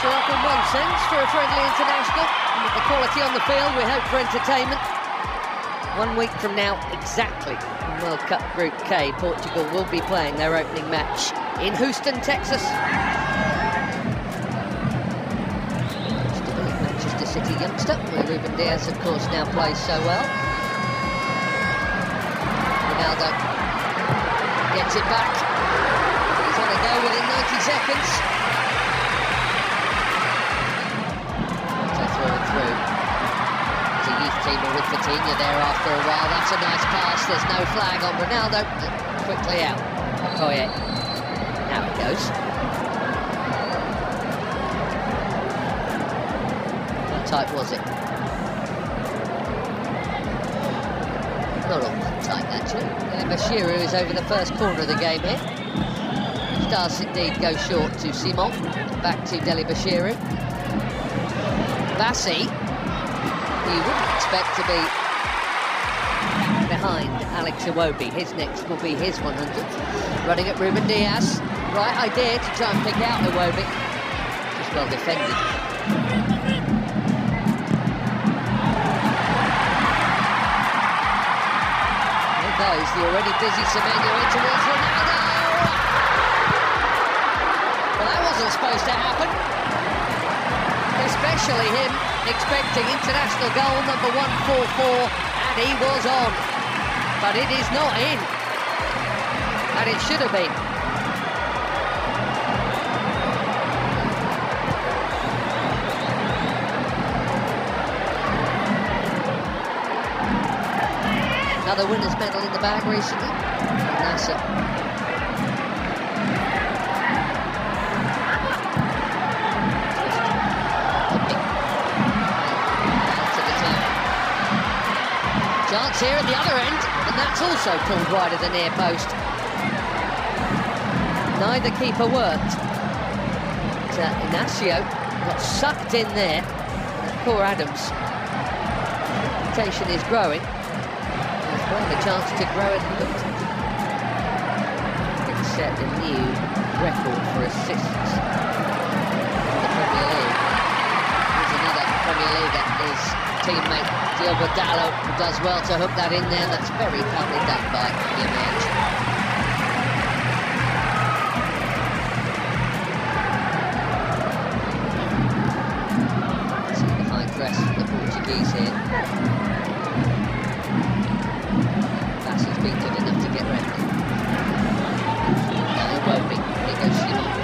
better off in one sense for a friendly international. With the quality on the field, we hope for entertainment. 1 week from now, exactly, in World Cup Group K, Portugal will be playing their opening match in Houston, Texas. Manchester City youngster, where Ruben Diaz, of course, now plays so well. Ronaldo gets it back. He's on a go within 90 seconds. Through. There's a youth teamer with Fatinha there after a while. That's a nice pass. There's no flag on Ronaldo. Quickly out. Okoye. Now it goes. What type was it? Not all that tight, actually. Bashiru is over the first corner of the game here. Which does indeed go short to Simon. Back to Deli Bashiru. Bassi, you wouldn't expect to be behind Alex Iwobi. His next will be his 100th. Running at Ruben Diaz. Right idea to try and pick out Iwobi. Just well defended. There goes the already dizzy Semenyo in towards Ronaldo. Well, that wasn't supposed to happen. Especially him expecting international goal number 144, and he was on. But it is not in. And it should have been. Another winner's medal in the bag recently. NASA. Chance here at the other end, and that's also pulled wide of the near post. Neither keeper worked. But, Inacio got sucked in there. Poor Adams. Reputation is growing. He's got a chance to grow it. It's set a new record for assists in the Premier League. There's another Premier League that is teammate Diogo Dalot, who does well to hook that in there. That's very calmly done by Jimenez. See the high press from the Portuguese here. Bassi's been good enough to get round it. Now Iwobi, here goes Simon.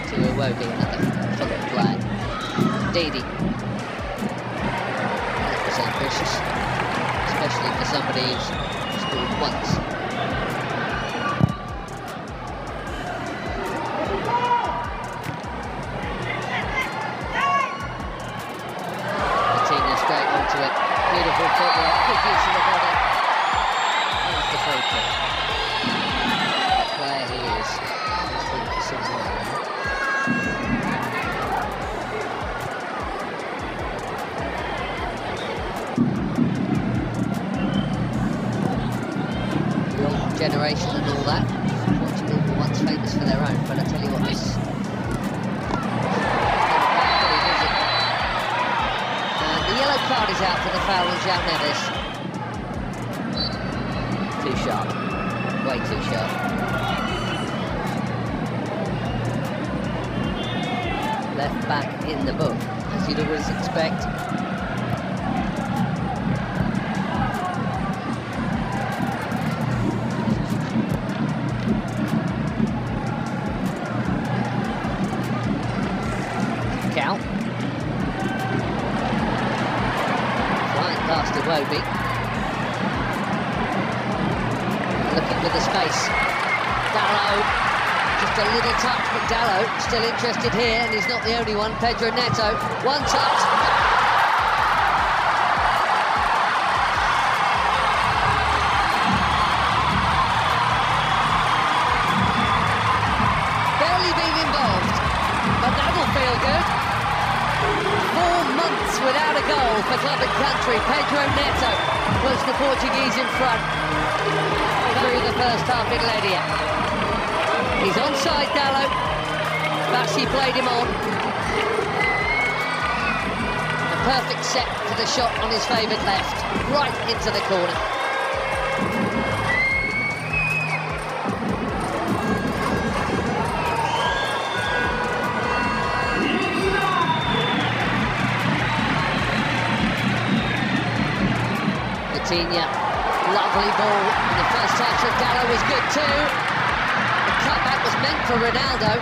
To Iwobi, another full flag. Didi. That was ambitious, especially for somebody who's scored once. Fatinha straight onto it. Beautiful footwork, good use of the body. There's the free kick. What player he is. He's been for some time. Generation and all that. Portugal were once famous for their own, but I tell you what, this and the yellow card is out for the foul on João Neves. Too sharp. Way too sharp. Left back in the book, as you'd always expect. Flying past Iwobi. Looking for the space. Dalot. Just a little touch, but Dalot still interested here, and he's not the only one. Pedro Neto. One touch. Barely being involved, but that'll feel good. 4 months without a goal for club and country. Pedro Neto puts the Portuguese in front through the first half in Ledia. He's onside, Dalot. Bassi played him on. A perfect set for the shot on his favoured left, right into the corner. Lovely ball, and the first touch of Dallow was good too. The cutback was meant for Ronaldo.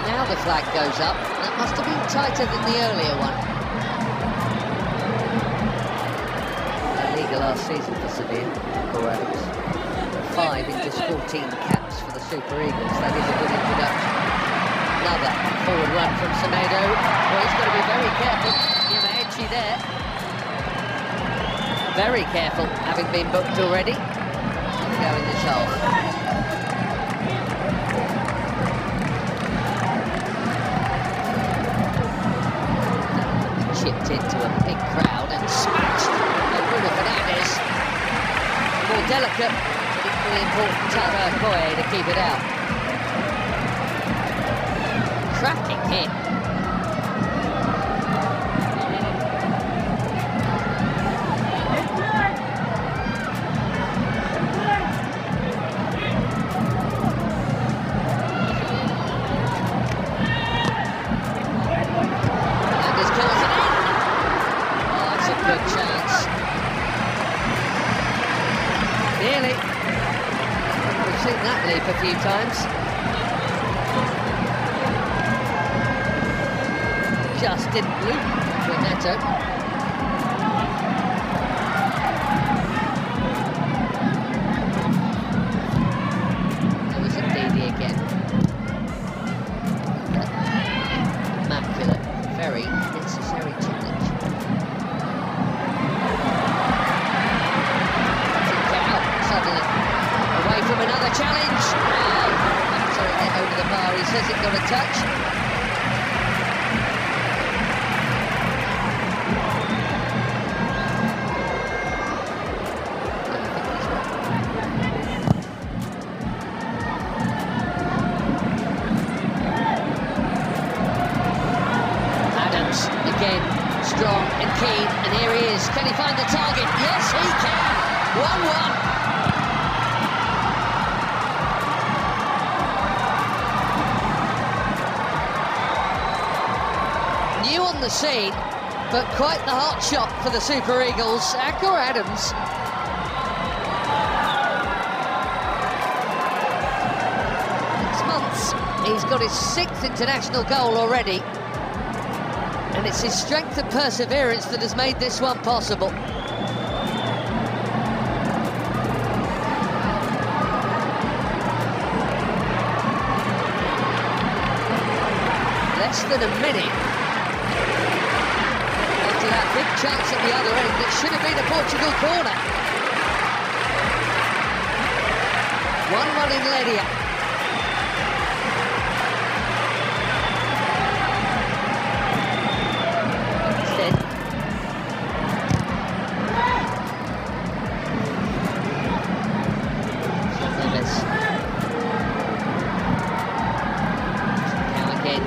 Now the flag goes up. That must have been tighter than the earlier one. La Liga last season for Sevilla, Paul Adams. 5 in just 14 caps for the Super Eagles. That is a good introduction. Another forward run from Semedo. Well, he's got to be very careful. Give an edgy there. Very careful, having been booked already. Let's go in this half. Chipped into a big crowd and smashed by Bruno Fernandes. More delicate, but equally important Tara Koye to keep it out. Cracking hit. A few times. Just didn't loop for Neto. There was a Didi again. Immaculate, very necessary challenge. Suddenly away from another challenge. Over the bar, he says it got a touch. Adams again, strong and keen, and here he is. Can he find the target? Yes, he can. 1-1. On the scene, but quite the hot shot for the Super Eagles. Akor Adams. 6 months, he's got his 6th international goal already, and it's his strength and perseverance that has made this one possible. Less than a minute to that big chance at the other end. It should have been a Portugal corner. 1-1 in Ledia. Instead, Neves. Now again.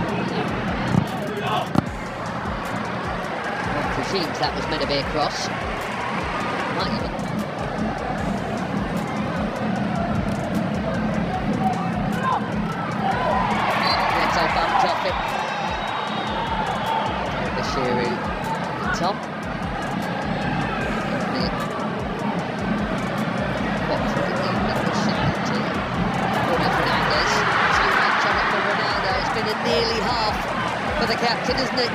Seems that was meant to be a cross. Might even. Neto bumped off it. Bashiru, Tom. Bruno Fernandes. Too much on it for Ronaldo. It's been a nearly half for the captain, isn't it?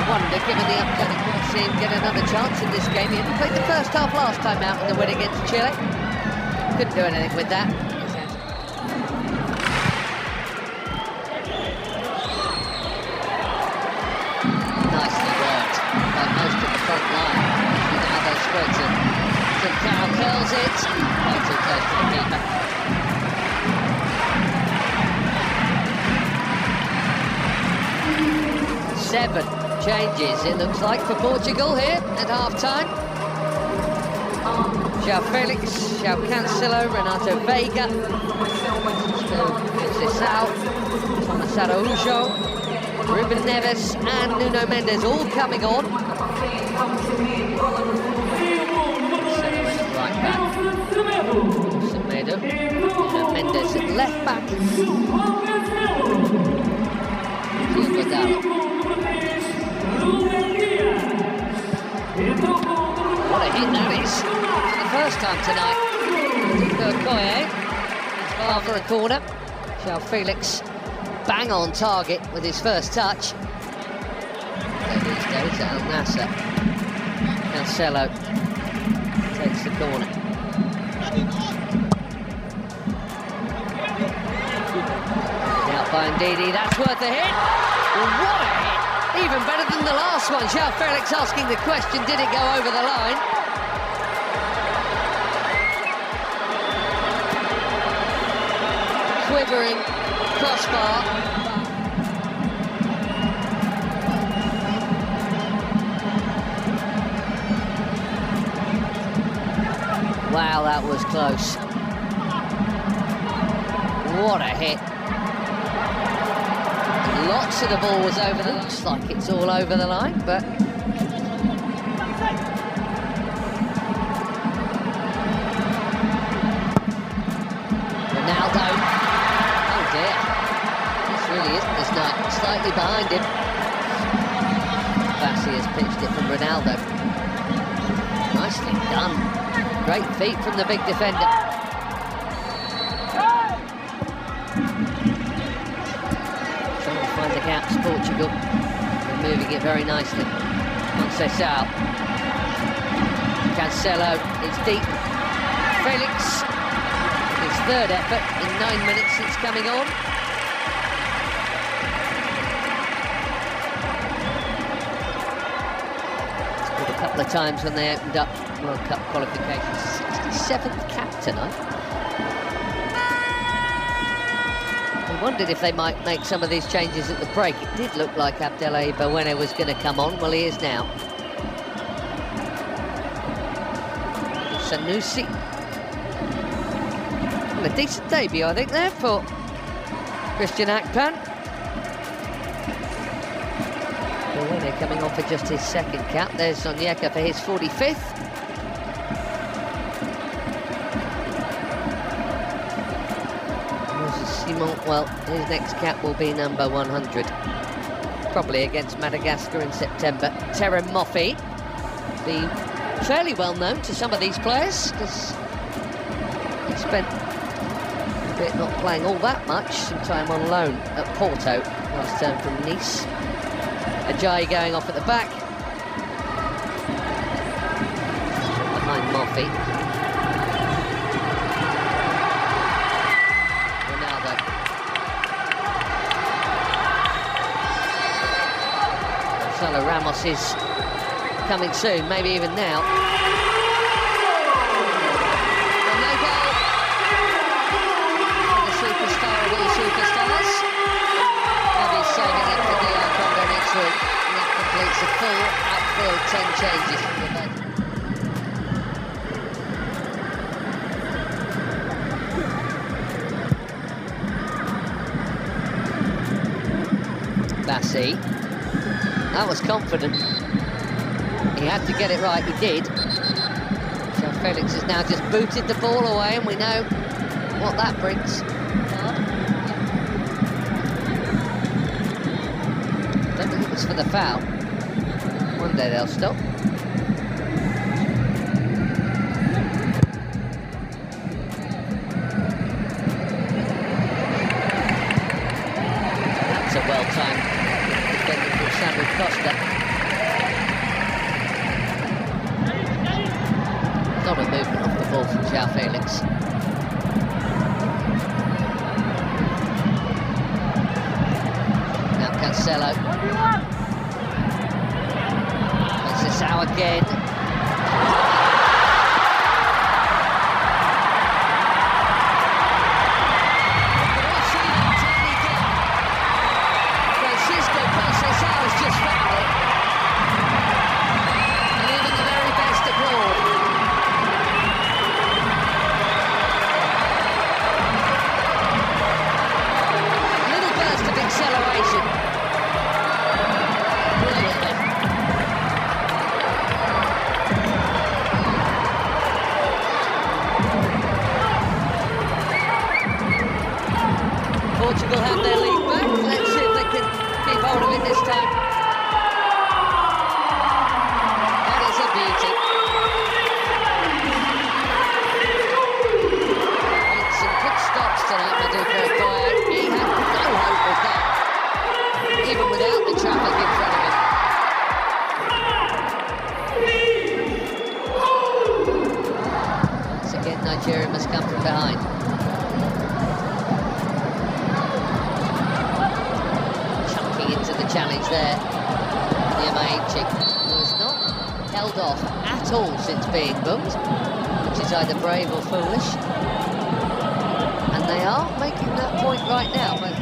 Wonder, given the upcoming, we'll see him get another chance in this game. He only played the first half last time out in the win against Chile. Couldn't do anything with that. Nicely worked by most of the front line. Now they spread it. Carroll curls it. Way too close to the keeper. Seven changes, it looks like, for Portugal here at half-time. João Felix, João Cancelo, Renato Veiga, Sissao, Thomas Araújo, Ruben Neves and Nuno Mendes all coming on. Right back, Semedo, Nuno Mendes at left back, Diogo Dalot. What a hit that is, for the first time tonight. Okoye is far for a corner. João Felix bang on target with his first touch. These days at Al Nassr. Cancelo takes the corner. Out by Ndidi, that's worth a hit. Well, what a hit! Even better than the last one. João Felix asking the question, did it go over the line? Quivering crossbar. Wow, that was close. What a hit. Lots of the ball was over the line. Looks like it's all over the line, but Ronaldo. Oh dear. This really isn't this night. Slightly behind him. Bassi has pitched it from Ronaldo. Nicely done. Great feet from the big defender. The gaps, Portugal. They're moving it very nicely. Conceição. Cancelo, it's deep. Felix, his third effort in 9 minutes since coming on. Scored a couple of times when they opened up World Cup qualifications. 67th cap tonight. I wondered if they might make some of these changes at the break. It did look like Abdelai Bawene was going to come on. Well, he is now. Sanusi. Well, a decent debut, I think, there for Christian Akpan. Bawene coming on for just his second cap. There's Onyeka for his 45th. Well, his next cap will be number 100, probably against Madagascar in September. Terem Moffi, be fairly well known to some of these players because he spent a bit not playing all that much, some time on loan at Porto last term from Nice. Ajayi going off at the back, behind Moffi. Ramos is coming soon, maybe even now. And no goal for the superstar of all superstars. Maybe he's saving it for DR Congo next week. And that completes a full outfield 10 changes from the bench. Bassi. That was confident. He had to get it right, he did. So Felix has now just booted the ball away, and we know what that brings. Don't think it was for the foul. One day they'll stop. That's a well-timed defending from Samuel Costa. Not a movement off the ball from João Felix. Now Cancelo. Sissao again. Nigeria must come from behind. Chunking into the challenge there. Yamaichi was not held off at all since being booked, which is either brave or foolish. And they are making that point right now, but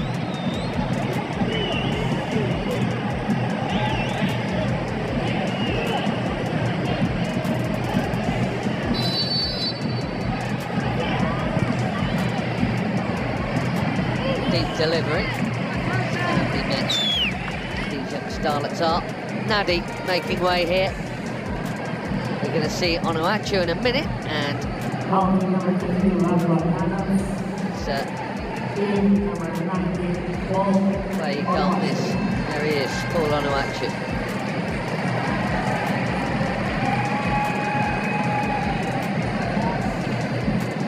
deep delivery. He met these young starlets are. Nadi making way here. We're going to see Onuachu in a minute, and play you can't miss. There he is, Paul Onuachu.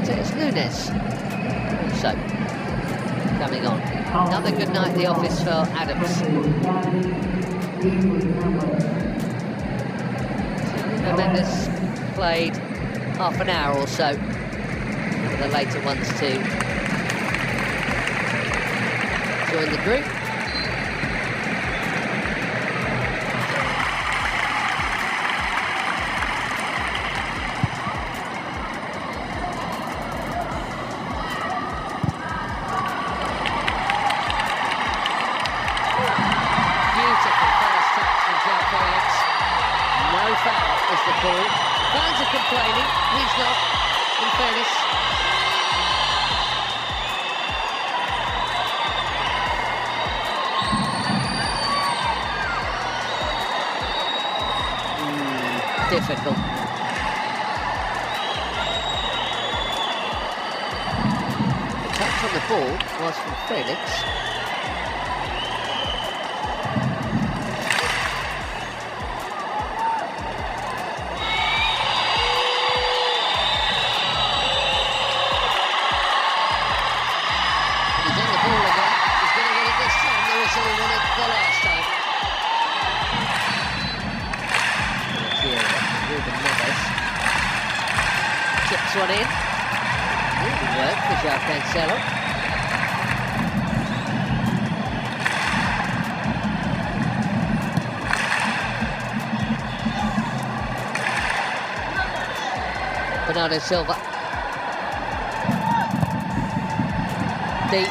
So it's Nunes also coming on. Another good night at the office for Adams. Mendes played half an hour or so for the later ones to join the group. Is the call. Fans are complaining, he's not, in fairness. Difficult. The touch on the ball was from Felix. Chips one in. Really work for João Cancelo. Bernardo Silva. Deep.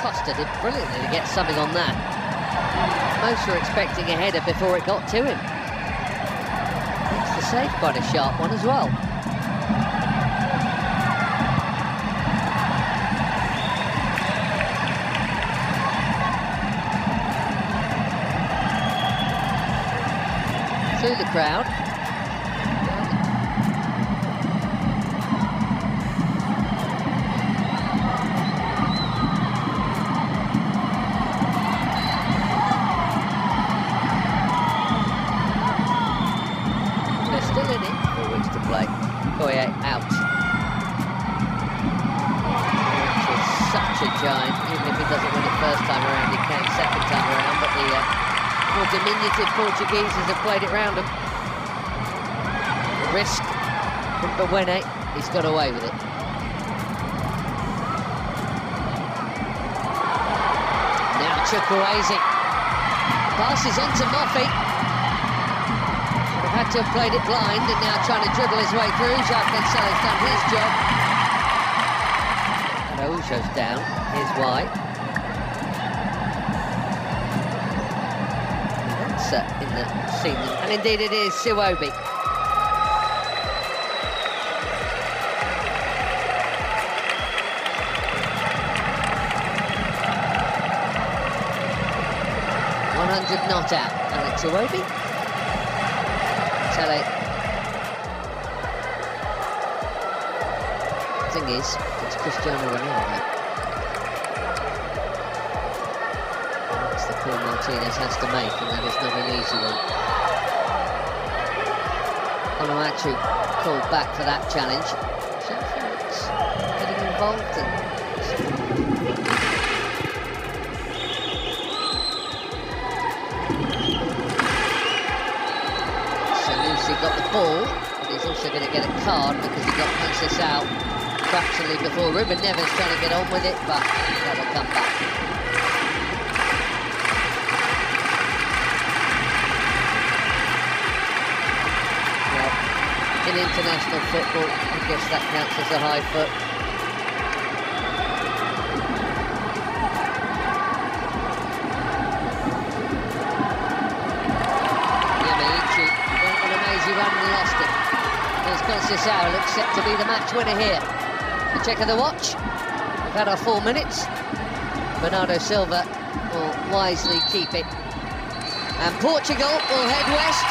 Costa did brilliantly to get something on that. Most were expecting a header before it got to him. Makes the save quite a sharp one as well. Through the crowd. Still in it, 4 weeks to play. Koye out. Which is such a giant. Even if he doesn't win it first time around, he can second time around. But the more diminutive Portugueses have played it round him. Risk from Bewene. He's got away with it. Now Chukwueze. Passes on to Moffey. Had to have played it blind and now trying to dribble his way through. João Cancelo's done his job. And Araujo's down. Here's why. That's in the scene. And indeed it is Siwobi. Not out. And it's Siwobi. Tele. Thing is, it's Cristiano Ronaldo. That's the call Martinez has to make, and that is not an easy one. Onuachu called back for that challenge. Felix getting involved and obviously got the ball, but he's also going to get a card because he got punched this out fractionally before. Ruben Neves trying to get on with it, but that will come back. Well, in international football, I guess that counts as a high foot. He ran and lost it. Here's Conceição, looks set to be the match winner here. A check of the watch. We've had our 4 minutes. Bernardo Silva will wisely keep it. And Portugal will head west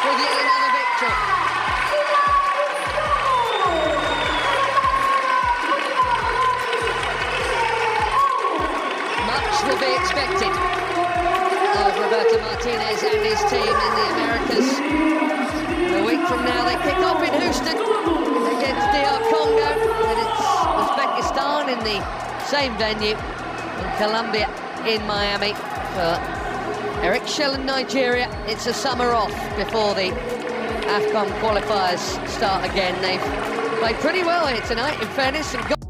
with yet another victory. Much will be expected of Roberto Martinez and his team in the Americas. A week from now, they kick off in Houston against DR Congo. Then it's Uzbekistan in the same venue, and Colombia in Miami. For Eric Shell in Nigeria, it's a summer off before the AFCON qualifiers start again. They've played pretty well here tonight, in fairness, and got